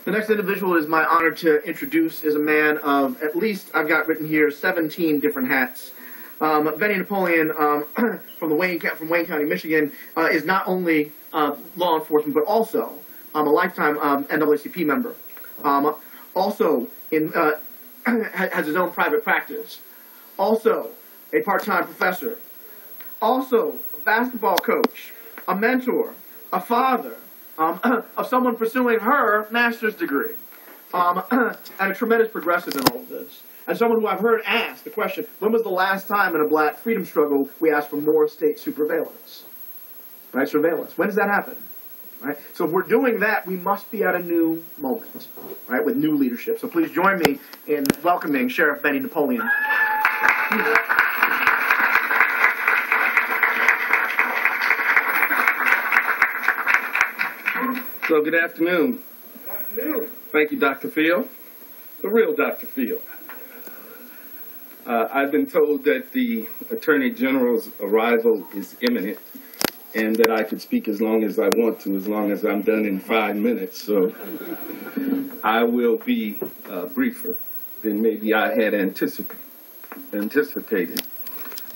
The next individual is my honor to introduce is a man of at least, I've got written here, 17 different hats. Benny Napoleon from Wayne County, Michigan, is not only law enforcement, but also a lifetime NAACP member. Also has his own private practice. Also a part-time professor. Also a basketball coach, a mentor, a father, of someone pursuing her master's degree, and a tremendous progressive in all of this. And someone who I've heard ask the question, when was the last time in a black freedom struggle we asked for more state surveillance? Right, surveillance. When does that happen? Right? So if we're doing that, we must be at a new moment, right, with new leadership. So please join me in welcoming Sheriff Benny Napoleon. So good afternoon. Good afternoon. Thank you, Dr. Field, the real Dr. Field. I've been told that the Attorney General's arrival is imminent and that I could speak as long as I want to, as long as I'm done in 5 minutes. So I will be briefer than maybe I had anticipated.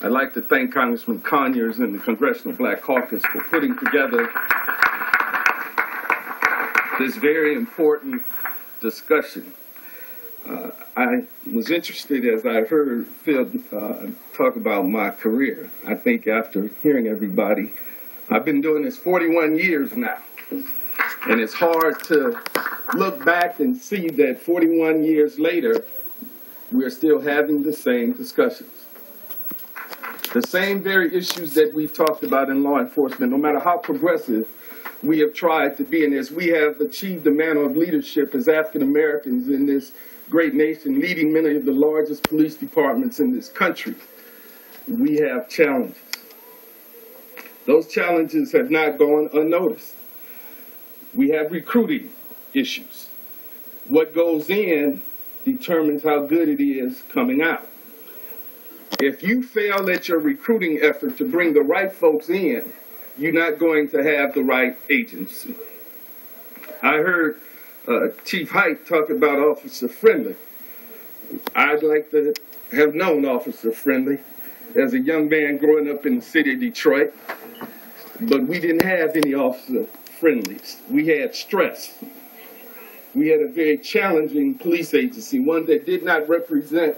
I'd like to thank Congressman Conyers and the Congressional Black Caucus for putting together this very important discussion. I was interested as I heard Phil talk about my career. I think after hearing everybody, I've been doing this 41 years now. And it's hard to look back and see that 41 years later, we're still having the same discussions. The same very issues that we've talked about in law enforcement, no matter how progressive we have tried to be in this. We have achieved the mantle of leadership as African Americans in this great nation, leading many of the largest police departments in this country. We have challenges. Those challenges have not gone unnoticed. We have recruiting issues. What goes in determines how good it is coming out. If you fail at your recruiting effort to bring the right folks in, you're not going to have the right agency. I heard Chief Hite talk about Officer Friendly. I'd like to have known Officer Friendly as a young man growing up in the city of Detroit, but we didn't have any Officer Friendlies. We had stress. We had a very challenging police agency, one that did not represent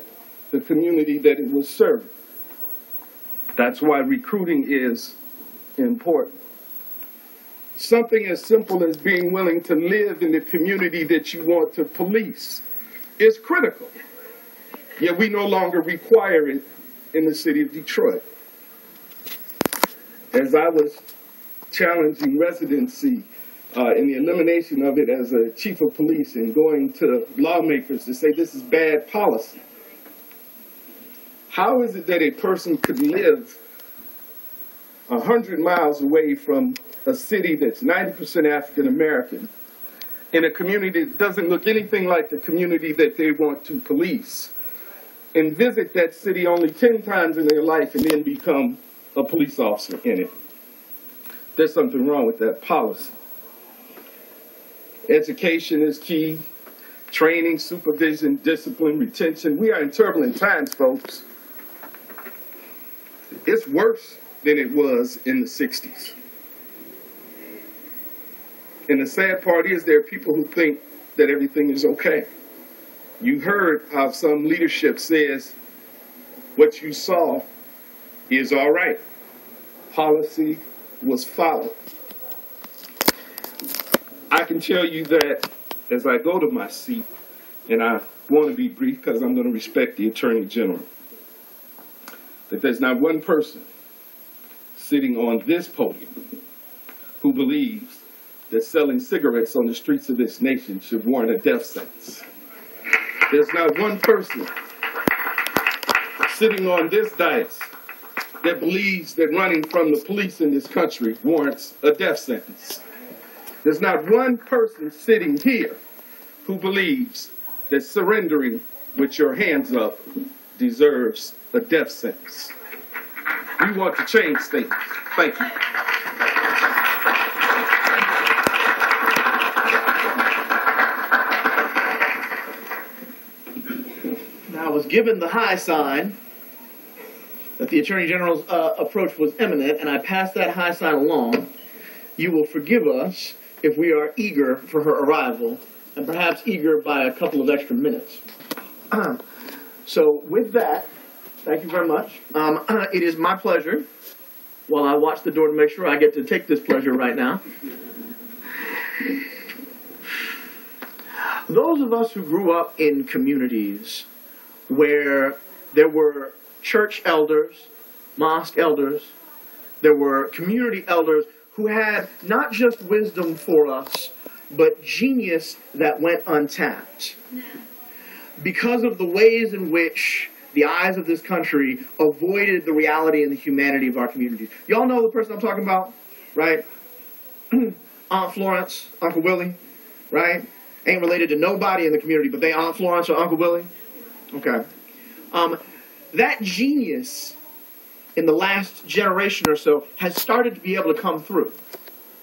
the community that it was serving. That's why recruiting is important. Something as simple as being willing to live in the community that you want to police is critical. Yet we no longer require it in the city of Detroit. As I was challenging residency in the elimination of it as a chief of police and going to lawmakers to say this is bad policy, how is it that a person could live 100 miles away from a city that's 90% African American in a community that doesn't look anything like the community that they want to police, and visit that city only 10 times in their life and then become a police officer in it? There's something wrong with that policy. Education is key. Training, supervision, discipline, retention. We are in turbulent times, folks. It's worse than it was in the 60s. And the sad part is there are people who think that everything is okay. You heard how some leadership says what you saw is all right. Policy was followed. I can tell you that as I go to my seat, and I want to be brief because I'm going to respect the Attorney General, that there's not one person sitting on this podium who believes that selling cigarettes on the streets of this nation should warrant a death sentence. There's not one person sitting on this dais that believes that running from the police in this country warrants a death sentence. There's not one person sitting here who believes that surrendering with your hands up deserves a death sentence. We want to change things. Thank you. was given the high sign that the Attorney General's approach was imminent, and I passed that high sign along. You will forgive us if we are eager for her arrival, and perhaps eager by a couple of extra minutes. So with that, thank you very much. It is my pleasure, while I watch the door to make sure I get to take this pleasure right now. Those of us who grew up in communities where there were church elders, mosque elders, there were community elders who had not just wisdom for us, but genius that went untapped. Because of the ways in which the eyes of this country avoided the reality and the humanity of our communities. Y'all know the person I'm talking about, right? Aunt Florence, Uncle Willie, right? Ain't related to nobody in the community, but they Aunt Florence or Uncle Willie. Okay. That genius in the last generation or so has started to be able to come through.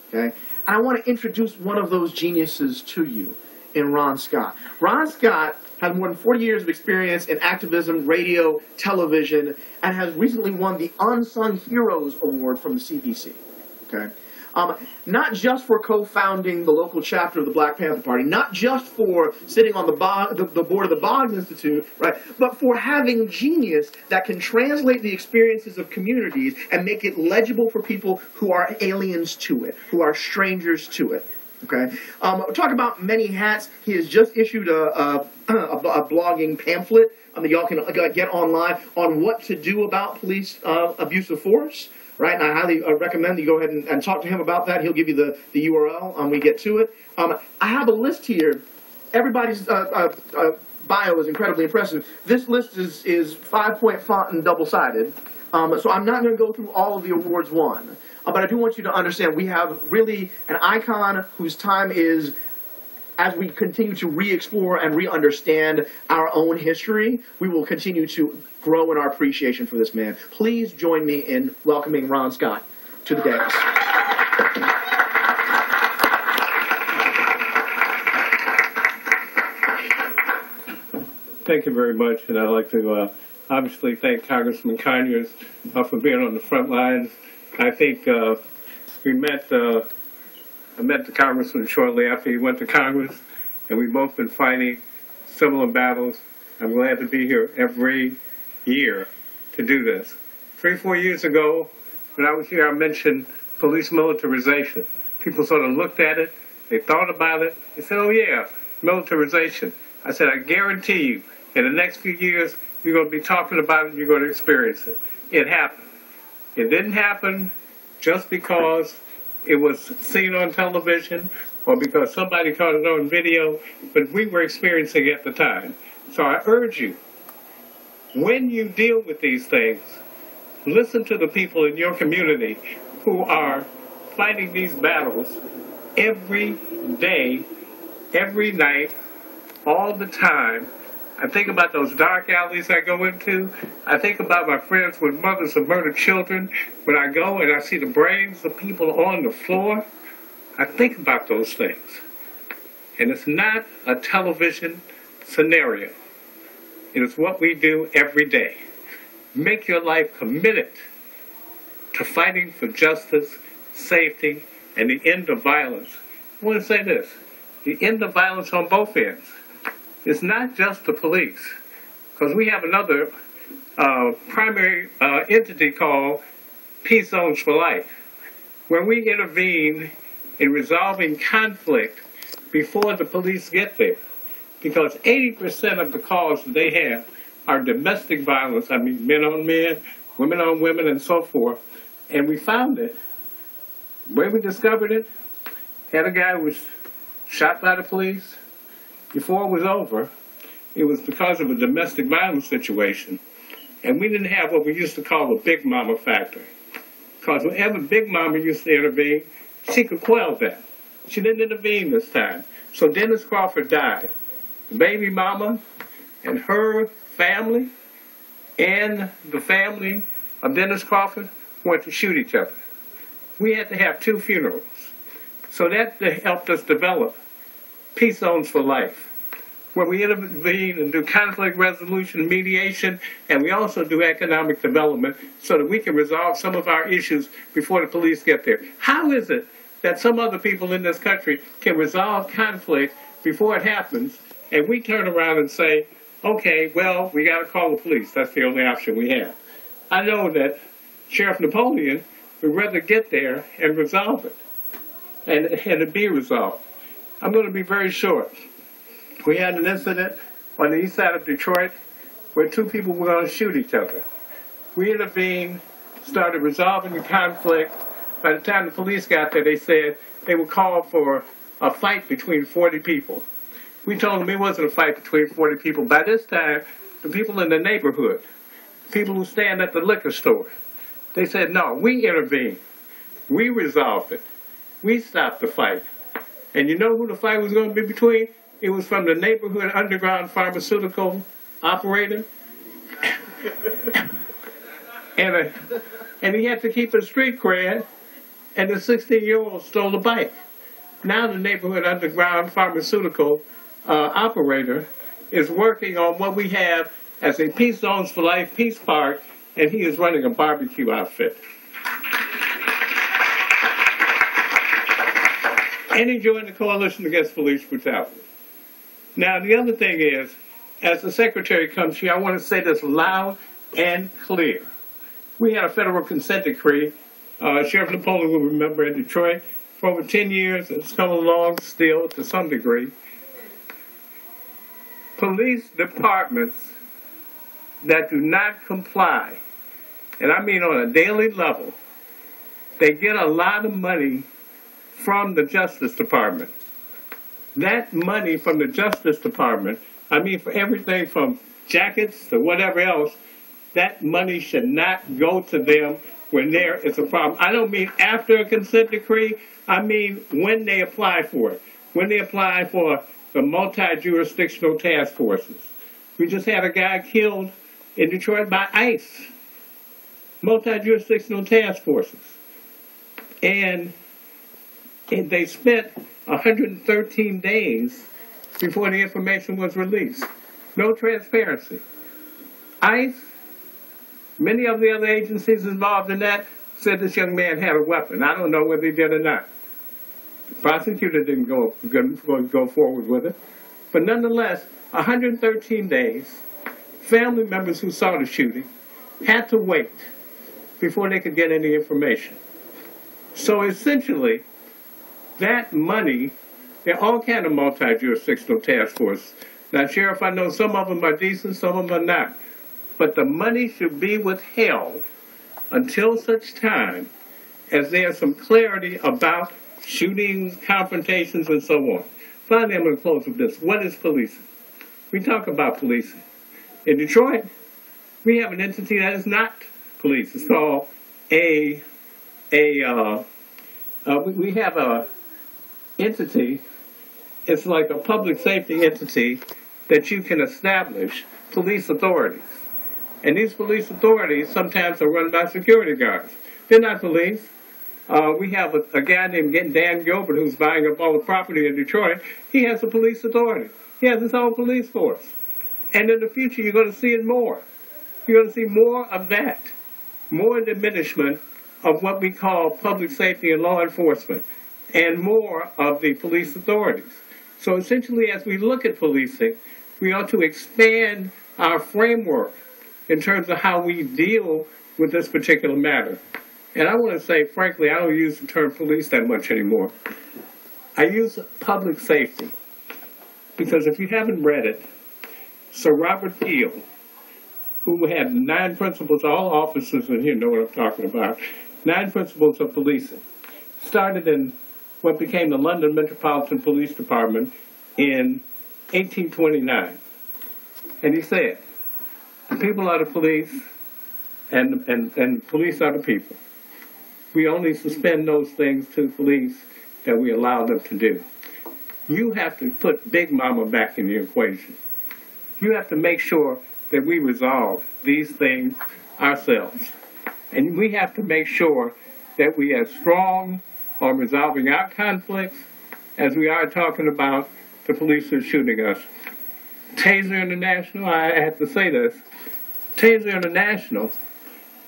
Okay? And I want to introduce one of those geniuses to you in Ron Scott. Ron Scott has more than 40 years of experience in activism, radio, television, and has recently won the Unsung Heroes Award from the CBC. Okay? Not just for co-founding the local chapter of the Black Panther Party, not just for sitting on the board of the Boggs Institute, right, but for having genius that can translate the experiences of communities and make it legible for people who are aliens to it, who are strangers to it. Okay, talk about many hats. He has just issued a blogging pamphlet that y'all can get online on what to do about police abuse of force. Right, and I highly recommend that you go ahead and talk to him about that. He'll give you the URL when we get to it. I have a list here. Everybody's bio is incredibly impressive. This list is 5-point font and double-sided. So I'm not going to go through all of the awards won. But I do want you to understand we have really an icon whose time is, as we continue to re-explore and re-understand our own history, we will continue to grow in our appreciation for this man. Please join me in welcoming Ron Scott to the dais. Thank you very much, and I'd like to obviously thank Congressman Conyers for being on the front lines. I think I met the congressman shortly after he went to Congress, and we've both been fighting similar battles. I'm glad to be here every year to do this. 3-4 years ago, when I was here, I mentioned police militarization. People sort of looked at it, they thought about it, they said, oh yeah, militarization. I said, I guarantee you, in the next few years, you're going to be talking about it, you're going to experience it. It happened. It didn't happen just because it was seen on television or because somebody caught it on video, but we were experiencing it at the time. So I urge you, when you deal with these things, listen to the people in your community who are fighting these battles every day, every night, all the time. I think about those dark alleys I go into. I think about my friends with mothers of murdered children. When I go and I see the brains of people on the floor, I think about those things. And it's not a television scenario. It is what we do every day. Make your life committed to fighting for justice, safety, and the end of violence. I want to say this, the end of violence on both ends. It's not just the police, because we have another primary entity called Peace Zones for Life, where we intervene in resolving conflict before the police get there, because 80% of the calls that they have are domestic violence. I mean, men on men, women on women, and so forth. And we found it. Where we discovered it, had a guy who was shot by the police. Before it was over, it was because of a domestic violence situation. And we didn't have what we used to call a big mama factor. Because whenever Big Mama used to intervene, she could quell that. She didn't intervene this time. So Dennis Crawford died. The baby mama and her family and the family of Dennis Crawford went to shoot each other. We had to have 2 funerals. So that helped us develop Peace Zones for Life, where we intervene and do conflict resolution and mediation, and we also do economic development so that we can resolve some of our issues before the police get there. How is it that some other people in this country can resolve conflict before it happens, and we turn around and say, okay, well, we got to call the police. That's the only option we have. I know that Sheriff Napoleon would rather get there and resolve it, and it be resolved. I'm going to be very short. We had an incident on the east side of Detroit where two people were going to shoot each other. We intervened, started resolving the conflict. By the time the police got there, they said they would call for a fight between 40 people. We told them it wasn't a fight between 40 people. By this time, the people in the neighborhood, people who stand at the liquor store, they said, no, we intervened. We resolved it. We stopped the fight. And you know who the fight was going to be between? It was from the neighborhood underground pharmaceutical operator. and he had to keep his street cred, and the 16-year-old stole a bike. Now the neighborhood underground pharmaceutical operator is working on what we have as a Peace Zones for Life Peace Park, and he is running a barbecue outfit. And he joined the Coalition Against Police Brutality. Now, the other thing is, as the Secretary comes here, I want to say this loud and clear. We had a federal consent decree. Sheriff Napoleon will remember in Detroit for over 10 years. It's come along still to some degree. Police departments that do not comply, and I mean on a daily level, they get a lot of money from the Justice Department. That money from the Justice Department, I mean for everything from jackets to whatever else, that money should not go to them when there is a problem. I don't mean after a consent decree, I mean when they apply for it. When they apply for the multi-jurisdictional task forces. We just had a guy killed in Detroit by ICE. Multi-jurisdictional task forces. And they spent 113 days before the information was released. No transparency. ICE, many of the other agencies involved in that, said this young man had a weapon. I don't know whether he did or not. The prosecutor didn't go forward with it. But nonetheless, 113 days, family members who saw the shooting had to wait before they could get any information. So essentially, that money, there are all kinds of multi-jurisdictional task forces. Now, Sheriff, I know some of them are decent, some of them are not. But the money should be withheld until such time as there's some clarity about shootings, confrontations, and so on. Finally, I'm going to close with this. What is policing? We talk about policing. In Detroit, we have an entity that is not police. It's called we have a entity, it's like a public safety entity that you can establish police authorities. And these police authorities sometimes are run by security guards. They're not police. We have a guy named Dan Gilbert who's buying up all the property in Detroit. He has a police authority. He has his own police force. And in the future, you're going to see it more. You're going to see more of that. More diminishment of what we call public safety and law enforcement, and more of the police authorities. So essentially, as we look at policing, we ought to expand our framework in terms of how we deal with this particular matter. And I want to say, frankly, I don't use the term police that much anymore. I use public safety because if you haven't read it, Sir Robert Peel, who had 9 principles, all officers in here know what I'm talking about, 9 principles of policing, started in what became the London Metropolitan Police Department in 1829. And he said, the people are the police, and police are the people. We only suspend those things to police that we allow them to do. You have to put Big Mama back in the equation. You have to make sure that we resolve these things ourselves. And we have to make sure that we are strong on resolving our conflicts as we are talking about the police who are shooting us. Taser International, I have to say this. Taser International,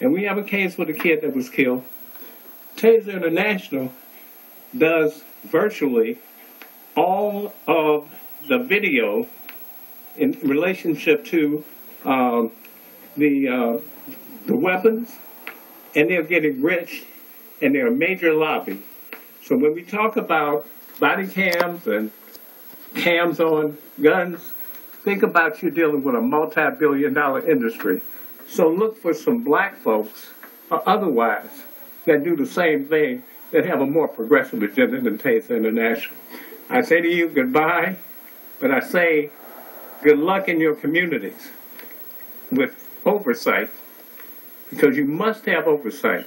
and we have a case with a kid that was killed. Taser International does virtually all of the video in relationship to the weapons, and they're getting rich, and they're a major lobby. So when we talk about body cams and cams on guns, think about you dealing with a multi-billion-dollar industry. So look for some black folks or otherwise that do the same thing, that have a more progressive agenda than Taser International. I say to you goodbye, but I say good luck in your communities with oversight, because you must have oversight.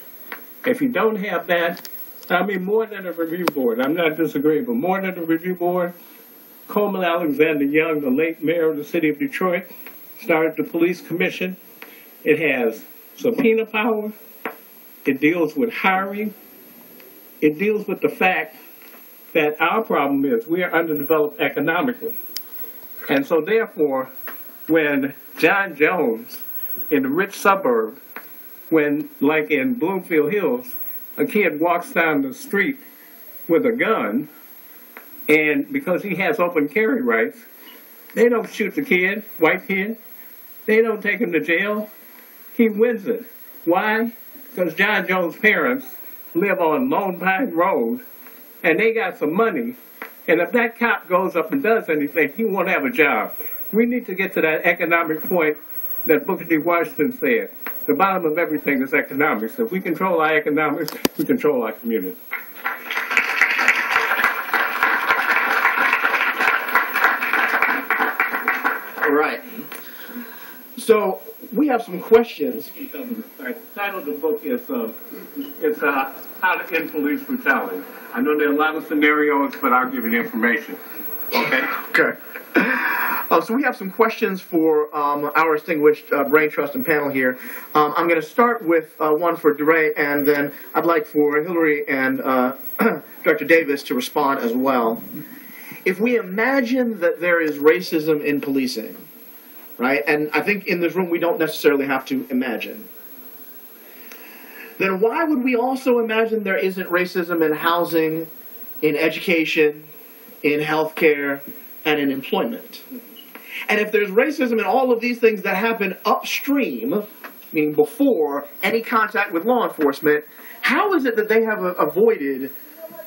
If you don't have that, I mean, more than a review board, I'm not disagreeing, but more than a review board, Coleman Alexander Young, the late mayor of the city of Detroit, started the police commission. It has subpoena power. It deals with hiring. It deals with the fact that our problem is we are underdeveloped economically. And so therefore, when John Jones in the rich suburb, when, like in Bloomfield Hills, a kid walks down the street with a gun, and because he has open carry rights, they don't shoot the kid, white kid. They don't take him to jail. He wins it. Why? Because John Jones' parents live on Lone Pine Road, and they got some money. And if that cop goes up and does anything, he won't have a job. We need to get to that economic point that Booker T. Washington said. The bottom of everything is economics. If we control our economics, we control our community. All right. So we have some questions. The title of the book is How to End Police Brutality. I know there are a lot of scenarios, but I'll give you the information. Okay? Okay. So we have some questions for our distinguished Brain Trust and panel here. I'm going to start with one for DeRay, and then I'd like for Hillary and Director Davis to respond as well. If we imagine that there is racism in policing, right, and I think in this room we don't necessarily have to imagine, then why would we also imagine there isn't racism in housing, in education, in healthcare, and in employment? And if there's racism in all of these things that happen upstream, meaning before any contact with law enforcement, how is it that they have avoided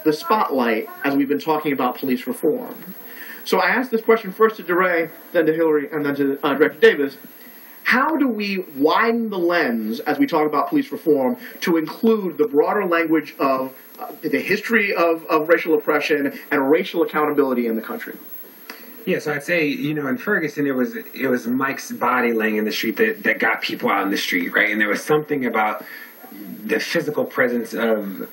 the spotlight as we've been talking about police reform? So I asked this question first to DeRay, then to Hillary, and then to Director Davis. How do we widen the lens as we talk about police reform to include the broader language of the history of racial oppression and racial accountability in the country? Yeah, so I'd say, in Ferguson, it was Mike's body laying in the street that got people out in the street, right? And there was something about the physical presence of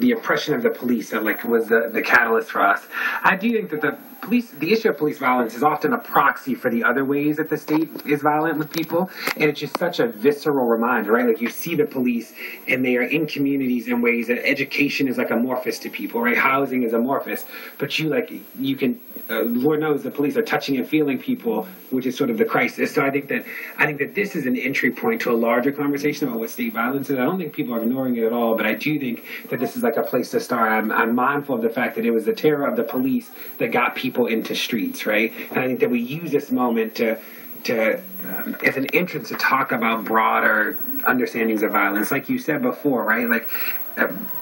the oppression of the police that was the catalyst for us. I do think that the issue of police violence is often a proxy for the other ways that the state is violent with people, and it's just such a visceral reminder, right? Like, you see the police, and they are in communities in ways that education is like amorphous to people, right? Housing is amorphous, but you can, Lord knows the police are touching and feeling people, which is sort of the crisis. So I think that this is an entry point to a larger conversation about what state violence is. I don't think people are ignoring it at all, but I do think that this is like a place to start. I'm mindful of the fact that it was the terror of the police that got people into streets, right? And I think that we use this moment to as an entrance to talk about broader understandings of violence. Like you said before, right?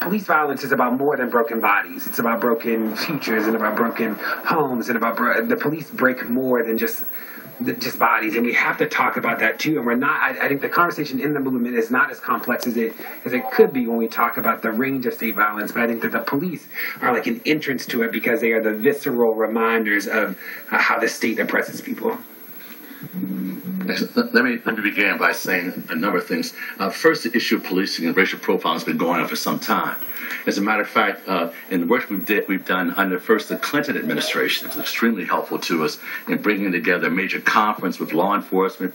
Police violence is about more than broken bodies. It's about broken futures and about broken homes and about the police break more than just bodies, and we have to talk about that too. And we're not. I think the conversation in the movement is not as complex as it could be when we talk about the range of state violence. But I think that the police are like an entrance to it because they are the visceral reminders of how the state oppresses people. Let me begin by saying a number of things. First, the issue of policing and racial profiling has been going on for some time. As a matter of fact, in the work we've done under first the Clinton administration, it was extremely helpful to us in bringing together a major conference with law enforcement,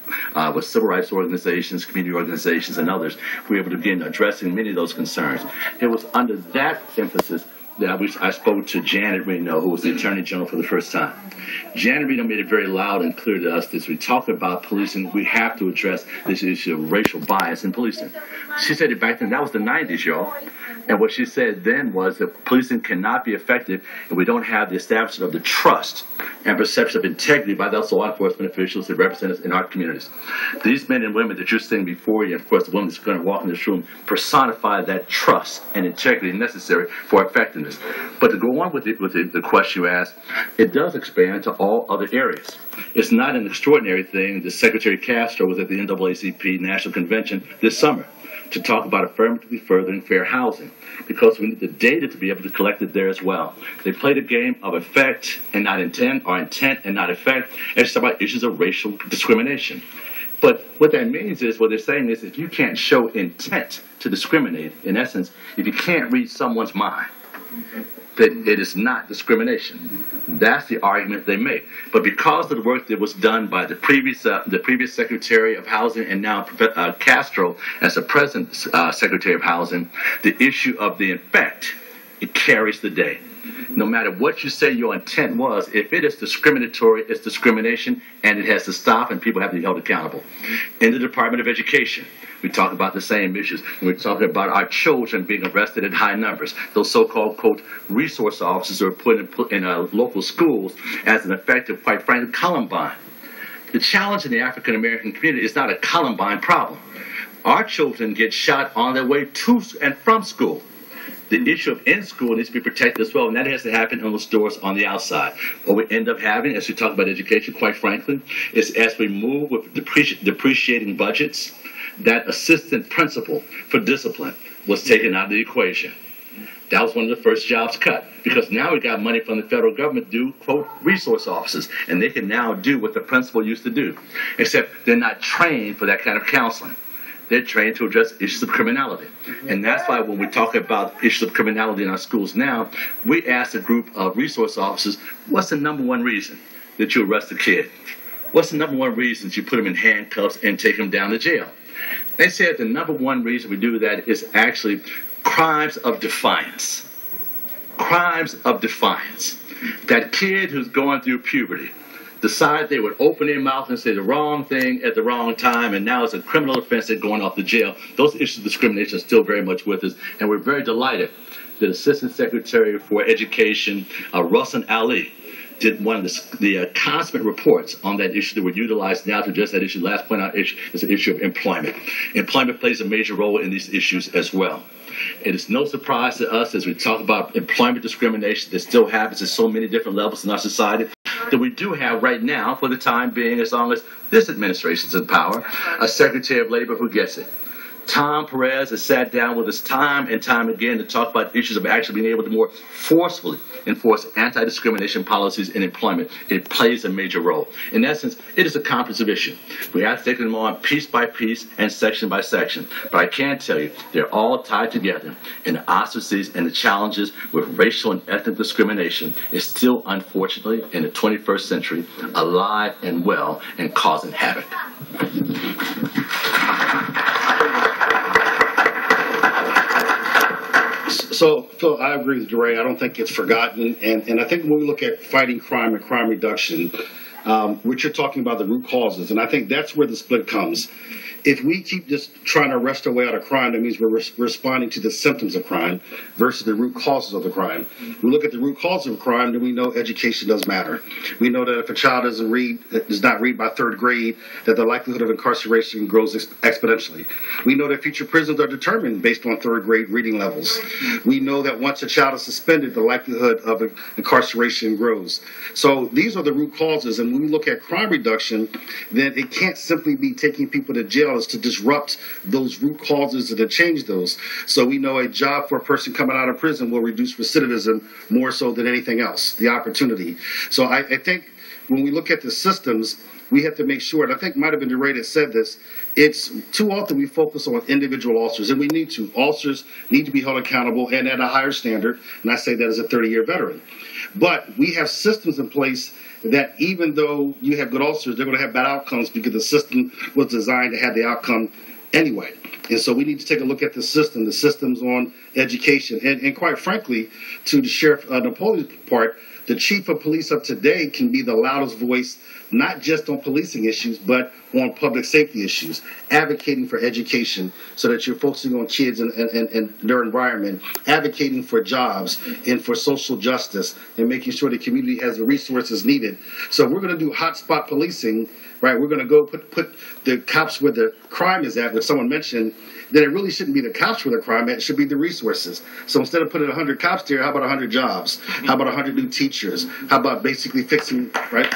with civil rights organizations, community organizations, and others. We were able to begin addressing many of those concerns. It was under that emphasis that I spoke to Janet Reno, who was the Attorney General for the first time. Janet Reno made it very loud and clear to us that as we talk about policing, we have to address this issue of racial bias in policing. She said it back then, that was the 90s, y'all. And what she said then was that policing cannot be effective if we don't have the establishment of the trust and perception of integrity by those law enforcement officials that represent us in our communities. These men and women that you're seeing before you, and of course the woman that's going to walk in this room, personify that trust and integrity necessary for effectiveness. But to go on with the question you asked, it does expand to all other areas. It's not an extraordinary thing that Secretary Castro was at the NAACP National Convention this summer to talk about affirmatively furthering fair housing, because we need the data to be able to collect it there as well. They played a game of effect and not intent, or intent and not effect, and it's about issues of racial discrimination. But what that means is, what they're saying is, if you can't show intent to discriminate, in essence, if you can't read someone's mind, that it is not discrimination. That's the argument they make. But because of the work that was done by the previous Secretary of Housing and now Castro as the present Secretary of Housing, the issue of the effect, it carries the day. No matter what you say your intent was, if it is discriminatory, it's discrimination, and it has to stop, and people have to be held accountable. In the Department of Education, we talk about the same issues. We're talking about our children being arrested in high numbers. Those so-called, quote, resource officers are put in local schools as an effect of, quite frankly, Columbine. The challenge in the African-American community is not a Columbine problem. Our children get shot on their way to and from school. The issue of in school needs to be protected as well, and that has to happen on those doors on the outside. What we end up having, as we talk about education, quite frankly, is as we move with depreciating budgets, that assistant principal for discipline was taken out of the equation. That was one of the first jobs cut, because now we got money from the federal government to do, quote, resource officers, and they can now do what the principal used to do, except they're not trained for that kind of counseling. They're trained to address issues of criminality. And that's why when we talk about issues of criminality in our schools now, we ask a group of resource officers, what's the number one reason that you arrest a kid? What's the number one reason that you put him in handcuffs and take him down to jail? They said the number one reason we do that is actually crimes of defiance. Crimes of defiance. That kid who's going through puberty decide they would open their mouth and say the wrong thing at the wrong time, and now it's a criminal offense and going off to jail. Those issues of discrimination are still very much with us, and we're very delighted that Assistant Secretary for Education, Russell Ali, did one of the consummate reports on that issue that were utilized now to address that issue. Last point out is the issue of employment. Employment plays a major role in these issues as well. It is no surprise to us as we talk about employment discrimination that still happens at so many different levels in our society, that we do have right now, for the time being, as long as this administration is in power, a Secretary of Labor who gets it. Tom Perez has sat down with us time and time again to talk about issues of actually being able to more forcefully enforce anti-discrimination policies in employment. It plays a major role. In essence, it is a comprehensive issue. We have to take them on piece by piece and section by section. But I can tell you, they're all tied together. And the ostracies and the challenges with racial and ethnic discrimination is still, unfortunately, in the 21st century, alive and well and causing havoc. So, Phil, I agree with DeRay. I don't think it's forgotten. And I think when we look at fighting crime and crime reduction, what you're talking about, the root causes, and I think that's where the split comes. If we keep just trying to wrest our way out of crime, that means we're responding to the symptoms of crime versus the root causes of the crime. We look at the root causes of crime, then we know education does matter. We know that if a child does not read by third grade, that the likelihood of incarceration grows exponentially. We know that future prisons are determined based on third grade reading levels. We know that once a child is suspended, the likelihood of incarceration grows. So these are the root causes, and when we look at crime reduction, then it can't simply be taking people to jail. Is to disrupt those root causes and to change those. So we know a job for a person coming out of prison will reduce recidivism more so than anything else, the opportunity. So I think when we look at the systems, we have to make sure, and I think might have been DeRay that said this, it's too often we focus on individual officers, and we need to. Officers need to be held accountable and at a higher standard, and I say that as a 30-year veteran. But we have systems in place that even though you have good officers, they're going to have bad outcomes because the system was designed to have the outcome anyway. And so we need to take a look at the systems on education. And quite frankly, to the Sheriff Napoleon's part, the chief of police of today can be the loudest voice, not just on policing issues, but on public safety issues, advocating for education so that you're focusing on kids and their environment, advocating for jobs and for social justice, and making sure the community has the resources needed. So we're going to do hotspot policing, right? We're going to go put the cops where the crime is at, which someone mentioned. Then it really shouldn't be the cops where the crime at, it should be the resources. So instead of putting 100 cops there, how about 100 jobs? How about 100 new teachers? How about basically fixing, right?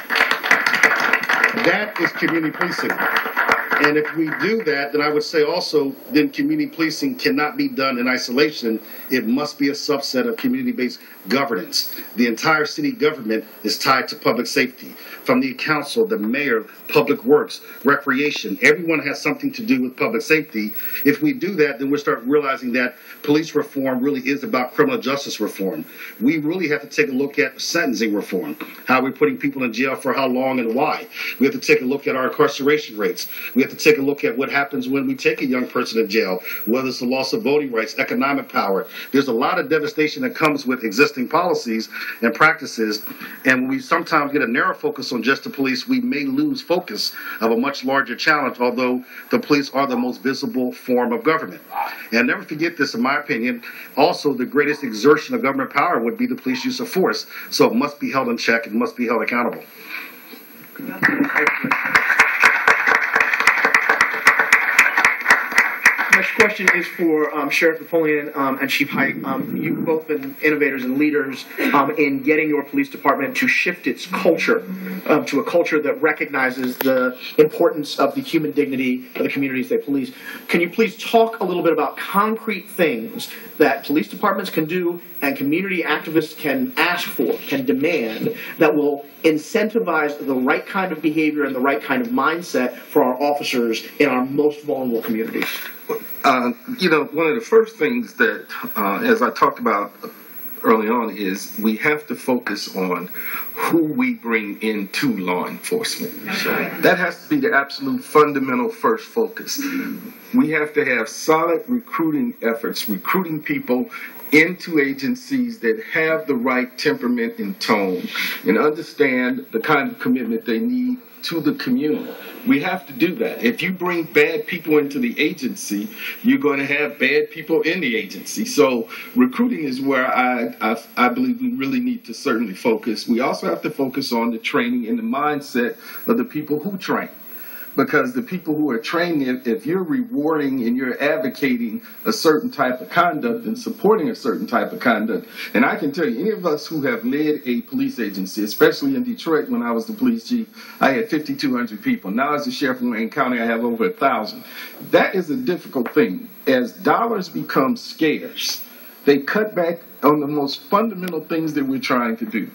That is community policing. And if we do that, then I would say also, then community policing cannot be done in isolation. It must be a subset of community-based governance. The entire city government is tied to public safety. From the council, the mayor, public works, recreation, everyone has something to do with public safety. If we do that, then we'll start realizing that police reform really is about criminal justice reform. We really have to take a look at sentencing reform, how we're putting people in jail for how long and why. We have to take a look at our incarceration rates. We have to take a look at what happens when we take a young person in jail, whether it's the loss of voting rights, economic power. There's a lot of devastation that comes with existing policies and practices, and when we sometimes get a narrow focus on just the police, we may lose focus of a much larger challenge, although the police are the most visible form of government. And never forget this, in my opinion, also the greatest exertion of government power would be the police use of force, so it must be held in check, it must be held accountable. Next question is for Sheriff Napoleon and Chief Hite. You've both been innovators and leaders in getting your police department to shift its culture to a culture that recognizes the importance of the human dignity of the communities they police. Can you please talk a little bit about concrete things that police departments can do and community activists can ask for, can demand, that will incentivize the right kind of behavior and the right kind of mindset for our officers in our most vulnerable communities? One of the first things that, as I talked about early on, is we have to focus on who we bring into law enforcement. That has to be the absolute fundamental first focus. We have to have solid recruiting efforts, recruiting people into agencies that have the right temperament and tone and understand the kind of commitment they need to the community. We have to do that. If you bring bad people into the agency, you're going to have bad people in the agency. So recruiting is where I believe we really need to certainly focus. We also have to focus on the training and the mindset of the people who train. Because the people who are trained, if you're rewarding and you're advocating a certain type of conduct and supporting a certain type of conduct, and I can tell you, any of us who have led a police agency, especially in Detroit when I was the police chief, I had 5,200 people. Now as the sheriff in Wayne County, I have over 1,000. That is a difficult thing. As dollars become scarce, they cut back on the most fundamental things that we're trying to do.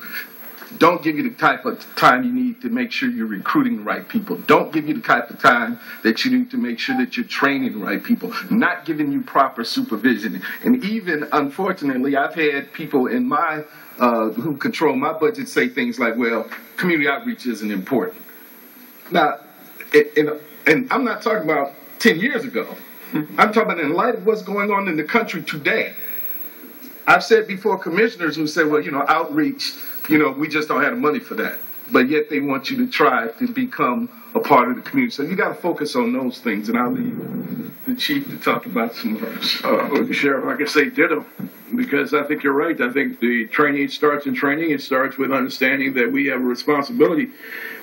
Don't give you the type of time you need to make sure you're recruiting the right people. Don't give you the type of time that you need to make sure that you're training the right people. Not giving you proper supervision. And even, unfortunately, I've had people in my who control my budget say things like, well, community outreach isn't important. Now, and I'm not talking about 10 years ago. I'm talking about in light of what's going on in the country today. I've said before commissioners who say, well, outreach, we just don't have the money for that. But yet they want you to try to become a part of the community. So you got to focus on those things. And I'll leave the chief to talk about some of those. Sheriff, I can say ditto, because I think you're right. I think the training starts in training. It starts with understanding that we have a responsibility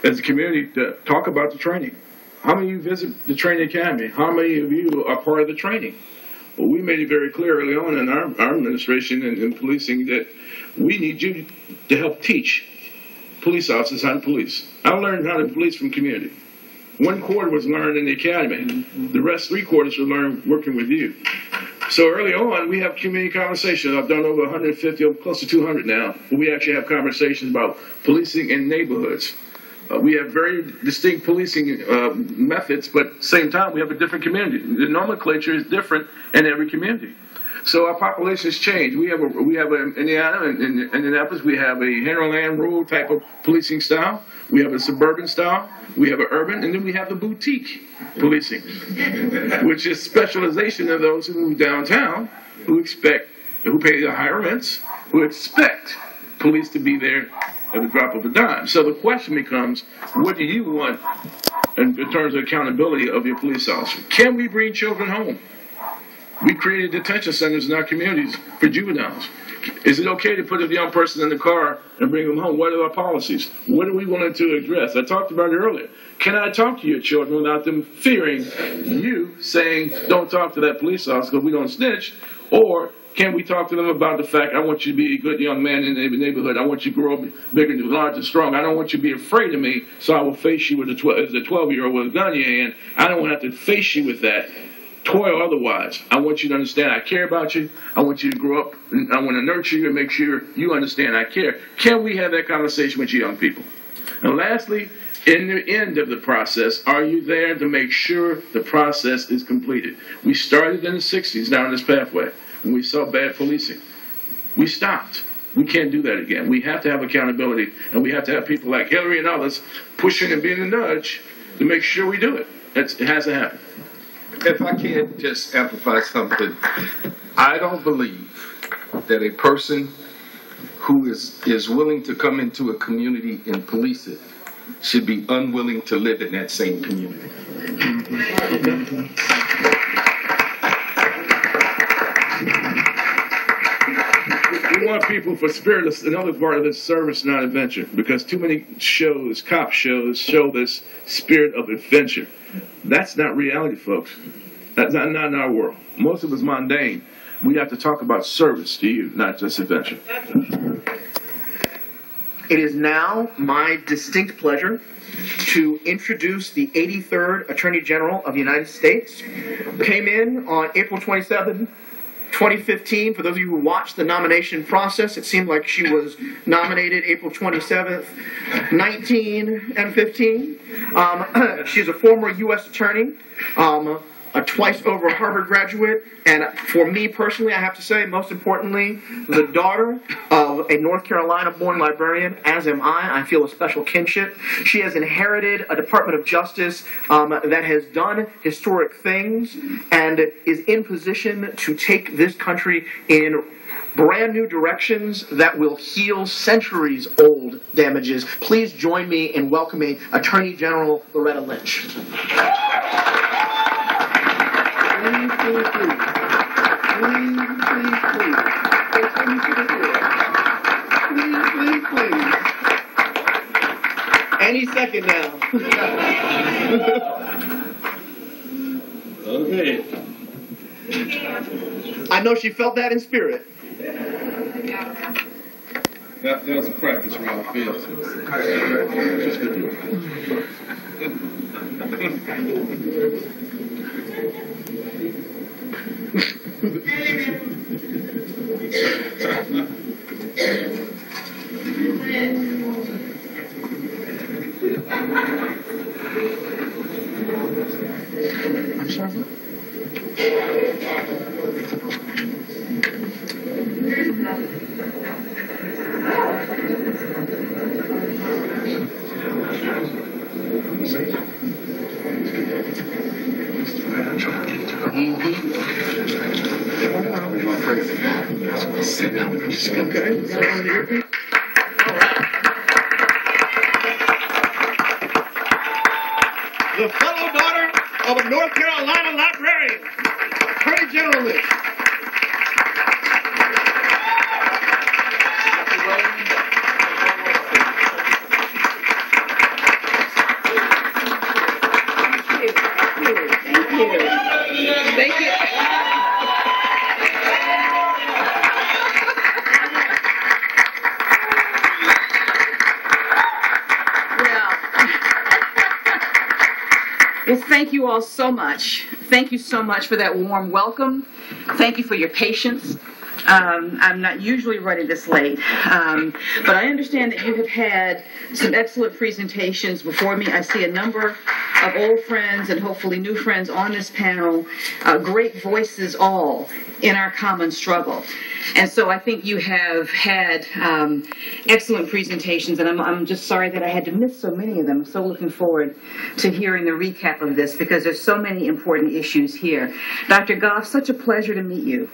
as a community to talk about the training. How many of you visit the training academy? How many of you are part of the training? Well, we made it very clear early on in our administration and in policing that we need you to help teach police officers how to police. I learned how to police from community. 1/4 was learned in the academy. The rest 3/4 were learned working with you. So early on, we have community conversations. I've done over 150, close to 200 now. But we actually have conversations about policing in neighborhoods. We have very distinct policing methods, but at the same time, we have a different community. The nomenclature is different in every community. So our population has changed. We have in Indiana and in Indianapolis, we have a hinterland rural type of policing style. We have a suburban style. We have an urban, and then we have the boutique policing, which is specialization of those who move downtown, who pay the higher rents, who expect police to be there at the drop of a dime. So the question becomes, what do you want in terms of accountability of your police officer? Can we bring children home? We created detention centers in our communities for juveniles. Is it okay to put a young person in the car and bring them home? What are our policies? What are we willing to address? I talked about it earlier. Can I talk to your children without them fearing you saying, don't talk to that police officer because we don't snitch? Or can we talk to them about the fact, I want you to be a good young man in the neighborhood. I want you to grow up bigger, large, and strong. I don't want you to be afraid of me, so I will face you with as a 12-year-old with a gun in your hand. I don't want to have to face you with that. Toil otherwise. I want you to understand I care about you. I want you to grow up, and I want to nurture you and make sure you understand I care. Can we have that conversation with you young people? And lastly, in the end of the process, are you there to make sure the process is completed? We started in the 60s down this pathway when we saw bad policing. We stopped. We can't do that again. We have to have accountability, and we have to have people like Hillary and others pushing and being a nudge to make sure we do it. It hasn't happened. If I can just amplify something, I don't believe that a person who is willing to come into a community and police it should be unwilling to live in that same community. We want people for spirit. Another part of this service, not adventure, because too many shows, cop shows, show this spirit of adventure. That's not reality, folks. That's not in our world. Most of it's mundane. We have to talk about service to you, not just adventure. It is now my distinct pleasure to introduce the 83rd Attorney General of the United States. Came in on April 27, 2015. For those of you who watched the nomination process, it seemed like she was nominated April 27th, 19 and 15. She's a former U.S. attorney, a twice-over Harvard graduate, and for me personally, I have to say, most importantly, the daughter of a North Carolina-born librarian, as am I. I feel a special kinship. She has inherited a Department of Justice that has done historic things and is in position to take this country in brand new directions that will heal centuries-old damages. Please join me in welcoming Attorney General Loretta Lynch. Please. Any second now. Okay. I know she felt that in spirit. That was a practice round field. I'm sorry. The fellow daughter of a North Carolina librarian, Attorney General Lynch. Thank you. Well, thank you all so much. Thank you so much for that warm welcome. Thank you for your patience. I'm not usually running this late, but I understand that you have had some excellent presentations before me. I see a number of old friends and hopefully new friends on this panel, great voices all in our common struggle. And so I think you have had excellent presentations, and I'm just sorry that I had to miss so many of them. I'm so looking forward to hearing the recap of this because there's so many important issues here. Dr. Goff, such a pleasure to meet you.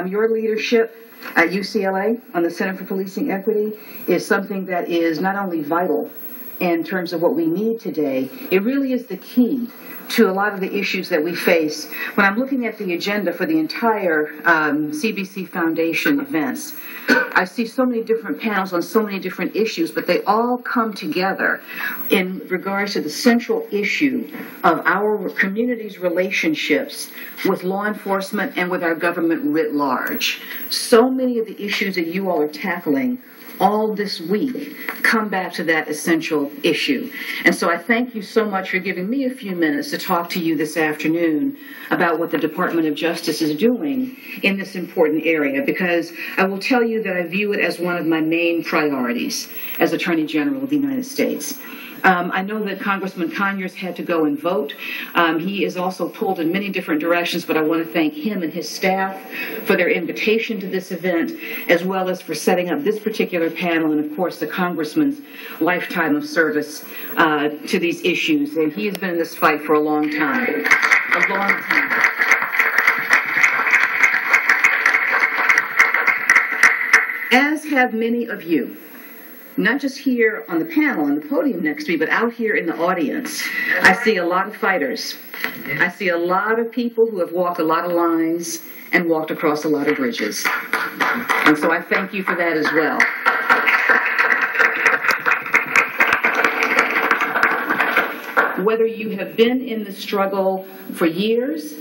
Your leadership at UCLA on the Center for Policing Equity is something that is not only vital in terms of what we need today, it really is the key to a lot of the issues that we face. When I'm looking at the agenda for the entire CBC Foundation events, I see so many different panels on so many different issues, but they all come together in regards to the central issue of our community's relationships with law enforcement and with our government writ large. So many of the issues that you all are tackling all this week come back to that essential issue. And so I thank you so much for giving me a few minutes to talk to you this afternoon about what the Department of Justice is doing in this important area, because I will tell you that I view it as one of my main priorities as Attorney General of the United States. I know that Congressman Conyers had to go and vote. He is also pulled in many different directions, but I want to thank him and his staff for their invitation to this event, as well as for setting up this particular panel, and of course the Congressman's lifetime of service to these issues. And he has been in this fight for a long time, a long time. As have many of you. Not just here on the panel, on the podium next to me, but out here in the audience. I see a lot of fighters. I see a lot of people who have walked a lot of lines and walked across a lot of bridges. And so I thank you for that as well. Whether you have been in the struggle for years,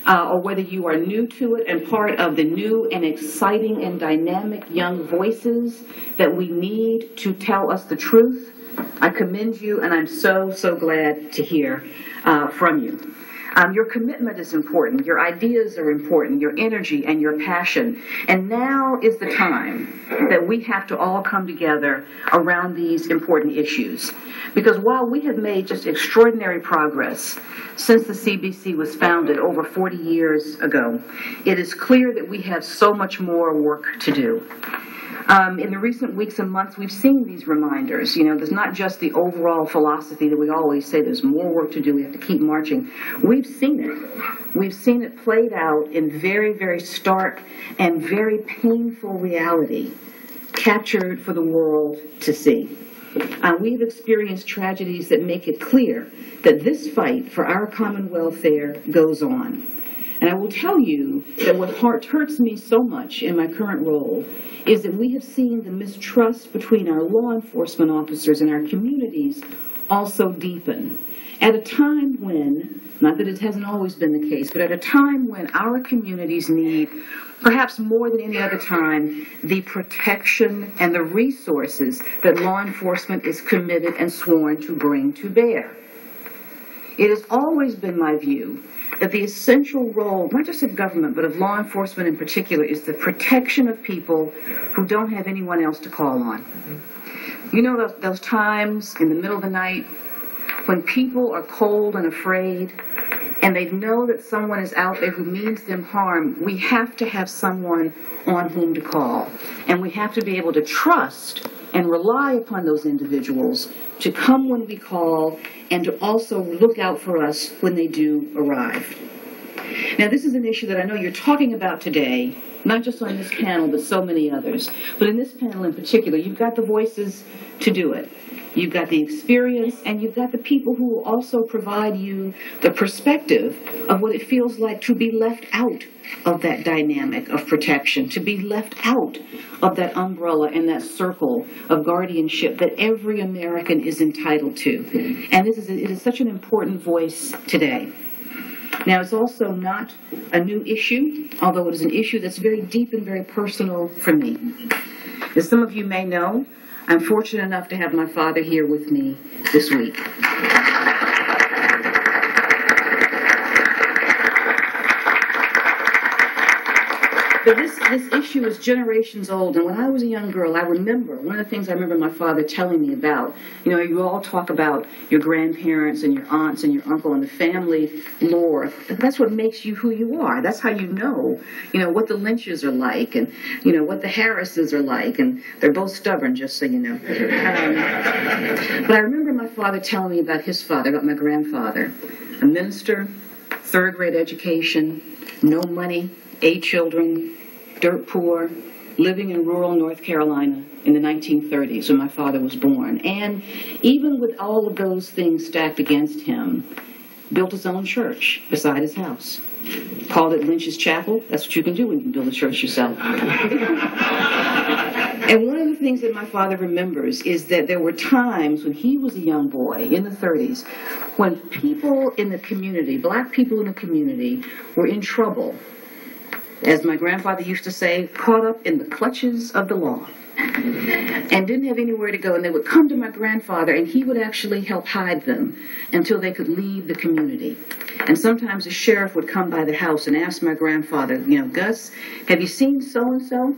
or whether you are new to it and part of the new and exciting and dynamic young voices that we need to tell us the truth, I commend you, and I'm so, so glad to hear from you. Your commitment is important. Your ideas are important, your energy and your passion. And now is the time that we have to all come together around these important issues. Because while we have made just extraordinary progress since the CBC was founded over 40 years ago, it is clear that we have so much more work to do. In the recent weeks and months, we've seen these reminders. You know, there's not just the overall philosophy that we always say there's more work to do, we have to keep marching. We've seen it. We've seen it played out in very, very stark and very painful reality, captured for the world to see. We've experienced tragedies that make it clear that this fight for our common welfare goes on. And I will tell you that what hurts me so much in my current role is that we have seen the mistrust between our law enforcement officers and our communities also deepen. At a time when, not that it hasn't always been the case, but at a time when our communities need, perhaps more than any other time, the protection and the resources that law enforcement is committed and sworn to bring to bear. It has always been my view that the essential role, not just of government, but of law enforcement in particular, is the protection of people who don't have anyone else to call on. You know those times in the middle of the night when people are cold and afraid, and they know that someone is out there who means them harm. We have to have someone on whom to call, and we have to be able to trust and rely upon those individuals to come when we call and to also look out for us when they do arrive. Now, this is an issue that I know you're talking about today, not just on this panel, but so many others. But in this panel in particular, you've got the voices to do it. You've got the experience, and you've got the people who will also provide you the perspective of what it feels like to be left out of that dynamic of protection, to be left out of that umbrella and that circle of guardianship that every American is entitled to. And it is such an important voice today. Now, it's also not a new issue, although it is an issue that's very deep and very personal for me. As some of you may know, I'm fortunate enough to have my father here with me this week. But this issue is generations old, and when I was a young girl, I remember, one of the things I remember my father telling me about, you know, you all talk about your grandparents and your aunts and your uncle and the family lore. That's what makes you who you are. That's how you know, what the Lynches are like, and, what the Harrises are like, and they're both stubborn, just so you know. But I remember my father telling me about his father, about my grandfather, a minister, third-grade education, no money, 8 children, dirt poor, living in rural North Carolina in the 1930s when my father was born. And even with all of those things stacked against him, built his own church beside his house. Called it Lynch's Chapel. That's what you can do when you can build a church yourself. And one of the things that my father remembers is that there were times when he was a young boy in the 30s when people in the community, black people in the community, were in trouble. As my grandfather used to say, caught up in the clutches of the law and didn't have anywhere to go. And they would come to my grandfather, and he would actually help hide them until they could leave the community. And sometimes the sheriff would come by the house and ask my grandfather, Gus, have you seen so-and-so?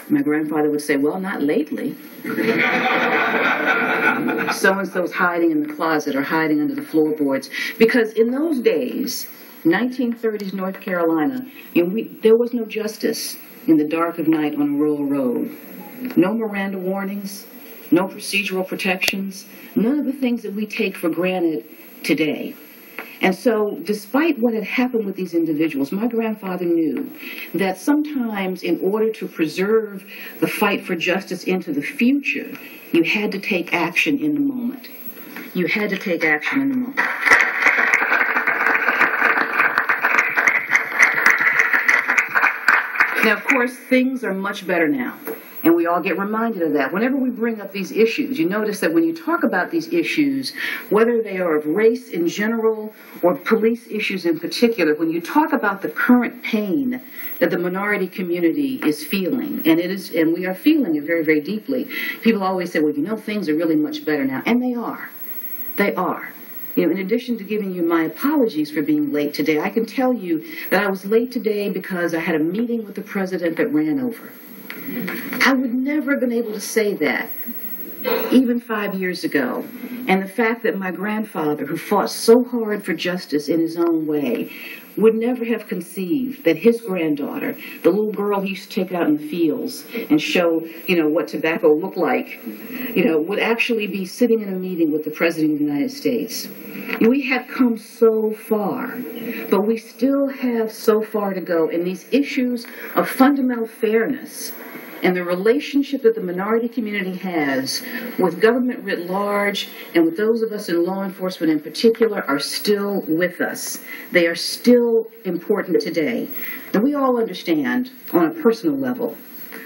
My grandfather would say, well, not lately. So-and-so's hiding in the closet or hiding under the floorboards. Because in those days, 1930s North Carolina, there was no justice in the dark of night on a rural road. No Miranda warnings, no procedural protections, none of the things that we take for granted today. And so, despite what had happened with these individuals, my grandfather knew that sometimes in order to preserve the fight for justice into the future, you had to take action in the moment. You had to take action in the moment. Now, of course, things are much better now, and we all get reminded of that. Whenever we bring up these issues, you notice that when you talk about these issues, whether they are of race in general or police issues in particular, when you talk about the current pain that the minority community is feeling, and we are feeling it very, very deeply, people always say, well, things are really much better now, and they are. They are. In addition to giving you my apologies for being late today, I can tell you that I was late today because I had a meeting with the president that ran over. I would never have been able to say that, even 5 years ago. And the fact that my grandfather, who fought so hard for justice in his own way, would never have conceived that his granddaughter, the little girl he used to take out in the fields and show, what tobacco looked like, would actually be sitting in a meeting with the President of the United States. We have come so far, but we still have so far to go in these issues of fundamental fairness and the relationship that the minority community has with government writ large and with those of us in law enforcement in particular are still with us. They are still important today. And we all understand on a personal level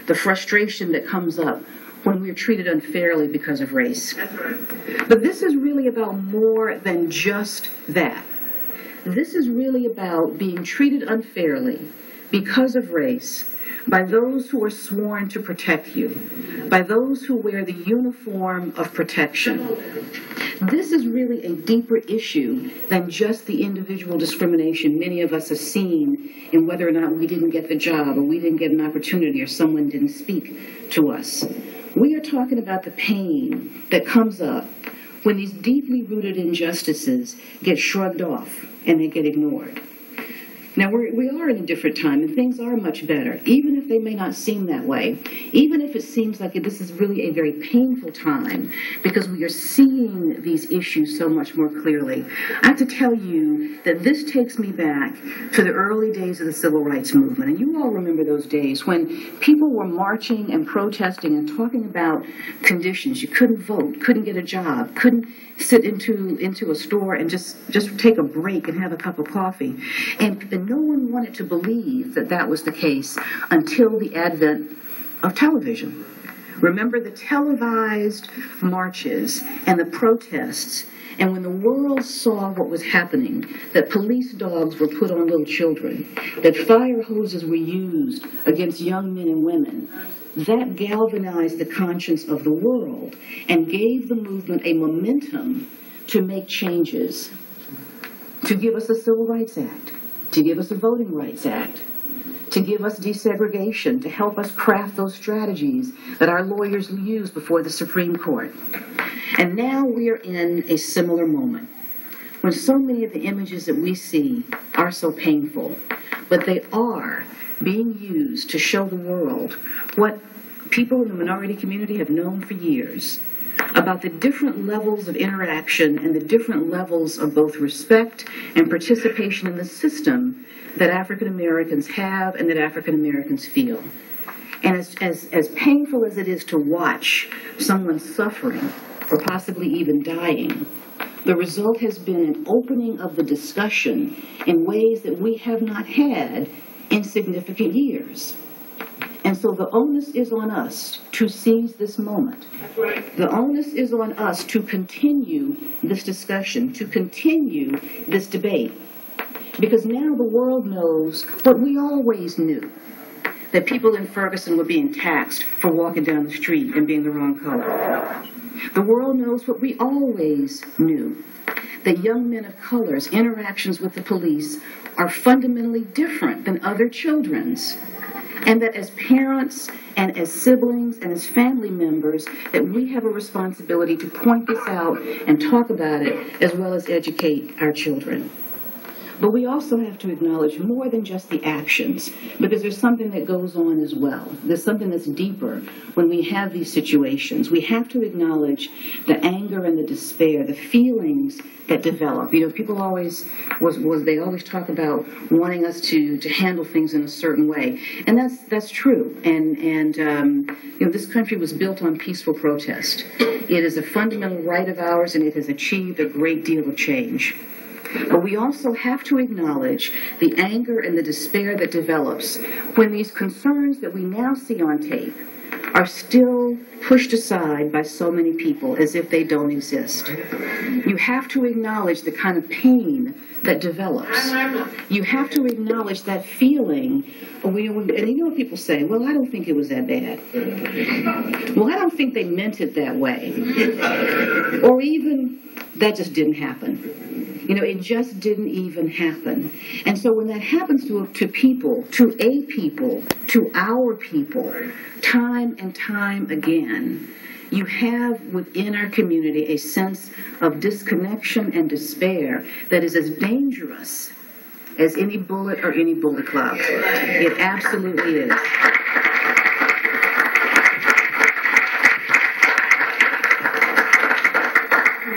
the frustration that comes up when we're treated unfairly because of race. That's right. But this is really about more than just that. This is really about being treated unfairly because of race by those who are sworn to protect you, by those who wear the uniform of protection. This is really a deeper issue than just the individual discrimination many of us have seen in whether or not we didn't get the job or we didn't get an opportunity or someone didn't speak to us. We are talking about the pain that comes up when these deeply rooted injustices get shrugged off and they get ignored. Now, we are in a different time, and things are much better, even if they may not seem that way, even if it seems like this is really a very painful time, because we are seeing these issues so much more clearly. I have to tell you that this takes me back to the early days of the Civil Rights Movement, and you all remember those days when people were marching and protesting and talking about conditions. You couldn't vote, couldn't get a job, couldn't sit into a store and just take a break and have a cup of coffee. And no one wanted to believe that that was the case until the advent of television. Remember the televised marches and the protests, and when the world saw what was happening, that police dogs were put on little children, that fire hoses were used against young men and women, that galvanized the conscience of the world and gave the movement a momentum to make changes, to give us a Civil Rights Act, to give us a Voting Rights Act, to give us desegregation, to help us craft those strategies that our lawyers used before the Supreme Court. And now we are in a similar moment, when so many of the images that we see are so painful, but they are being used to show the world what people in the minority community have known for years about the different levels of interaction and the different levels of both respect and participation in the system that African Americans have and that African Americans feel. And as painful as it is to watch someone suffering or possibly even dying, the result has been an opening of the discussion in ways that we have not had in significant years. And so the onus is on us to seize this moment. The onus is on us to continue this discussion, to continue this debate. Because now the world knows what we always knew, that people in Ferguson were being taxed for walking down the street and being the wrong color. The world knows what we always knew, that young men of color's interactions with the police are fundamentally different than other children's, and that as parents and as siblings and as family members, that we have a responsibility to point this out and talk about it as well as educate our children. But we also have to acknowledge more than just the actions, because there's something that goes on as well. There's something that's deeper when we have these situations. We have to acknowledge the anger and the despair, the feelings that develop. You know, people always they always talk about wanting us to handle things in a certain way, and that's true. And you know, this country was built on peaceful protest. It is a fundamental right of ours, and it has achieved a great deal of change. But we also have to acknowledge the anger and the despair that develops when these concerns that we now see on tape are still pushed aside by so many people as if they don't exist. You have to acknowledge the kind of pain that develops. You have to acknowledge that feeling. And you know what people say, well, I don't think it was that bad. Well, I don't think they meant it that way. Or even, that just didn't happen. You know, it just didn't even happen. And so when that happens to people, to our people, time and time again, you have within our community a sense of disconnection and despair that is as dangerous as any bullet or any bullet club. It absolutely is.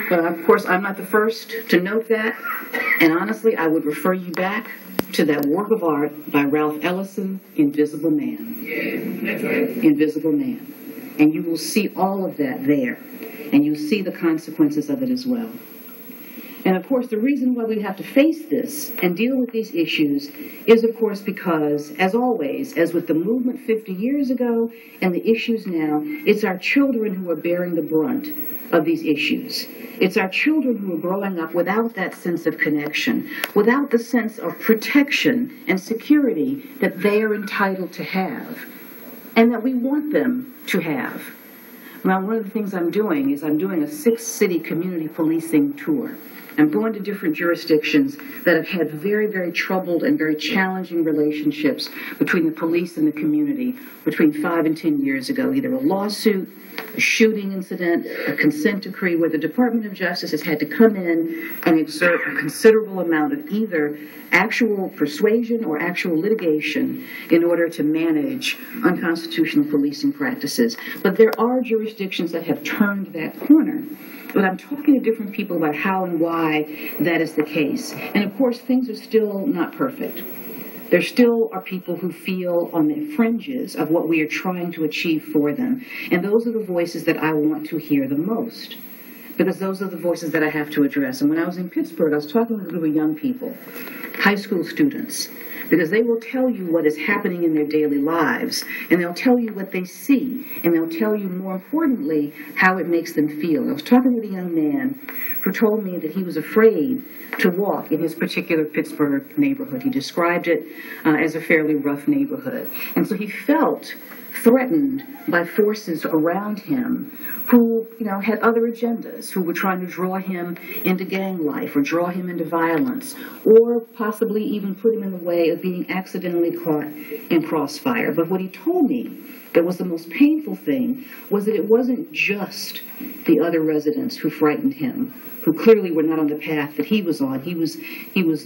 But of course, I'm not the first to note that, and honestly, I would refer you back to that work of art by Ralph Ellison, Invisible Man. Invisible Man. And you will see all of that there, and you'll see the consequences of it as well. And of course, the reason why we have to face this and deal with these issues is, of course, because, as always, as with the movement 50 years ago and the issues now, it's our children who are bearing the brunt of these issues. It's our children who are growing up without that sense of connection, without the sense of protection and security that they are entitled to have, and that we want them to have. Now, one of the things I'm doing is I'm doing a 6-city community policing tour. I'm going to different jurisdictions that have had very, very troubled and very challenging relationships between the police and the community between 5 and 10 years ago, either a lawsuit, a shooting incident, a consent decree where the Department of Justice has had to come in and exert a considerable amount of either actual persuasion or actual litigation in order to manage unconstitutional policing practices. But there are jurisdictions that have turned that corner. But I'm talking to different people about how and why that is the case. And of course, things are still not perfect. There still are people who feel on the fringes of what we are trying to achieve for them. And those are the voices that I want to hear the most, because those are the voices that I have to address. And when I was in Pittsburgh, I was talking with a group of young people, high school students, because they will tell you what is happening in their daily lives, and they'll tell you what they see, and they'll tell you, more importantly, how it makes them feel. I was talking with a young man who told me that he was afraid to walk in his particular Pittsburgh neighborhood. He described it as a fairly rough neighborhood. And so he felt threatened by forces around him who, had other agendas, who were trying to draw him into gang life or draw him into violence, or possibly even put him in the way of being accidentally caught in crossfire. But what he told me that was the most painful thing was that it wasn't just the other residents who frightened him, who clearly were not on the path that he was on. He was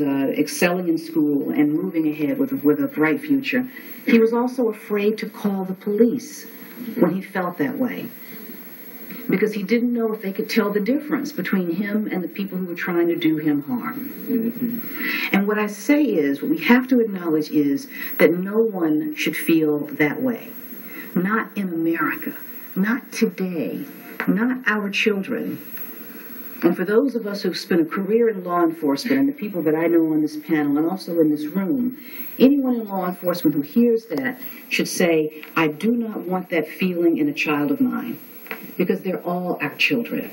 excelling in school and moving ahead with a bright future. He was also afraid to call the police when he felt that way, because he didn't know if they could tell the difference between him and the people who were trying to do him harm. And what I say is, what we have to acknowledge is that no one should feel that way. Not in America, not today, not our children. And for those of us who've spent a career in law enforcement, and the people that I know on this panel and also in this room, anyone in law enforcement who hears that should say, I do not want that feeling in a child of mine, because they're all our children.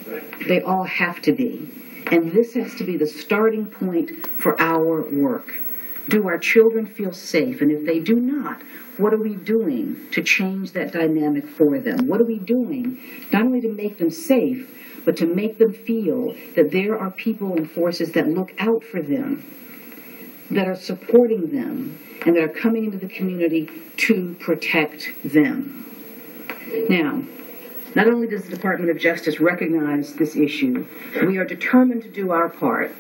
They all have to be. And this has to be the starting point for our work. Do our children feel safe? And if they do not, what are we doing to change that dynamic for them? What are we doing not only to make them safe, but to make them feel that there are people and forces that look out for them, that are supporting them, and that are coming into the community to protect them? Now, not only does the Department of Justice recognize this issue, we are determined to do our part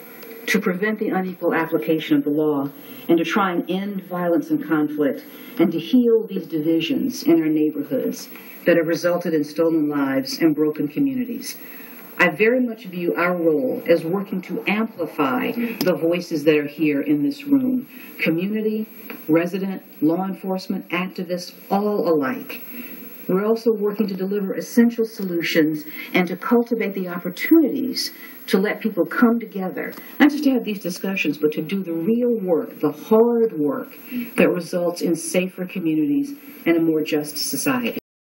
to prevent the unequal application of the law and to try and end violence and conflict and to heal these divisions in our neighborhoods that have resulted in stolen lives and broken communities. I very much view our role as working to amplify the voices that are here in this room. Community, resident, law enforcement, activists, all alike. We're also working to deliver essential solutions and to cultivate the opportunities to let people come together, not just to have these discussions, but to do the real work, the hard work that results in safer communities and a more just society.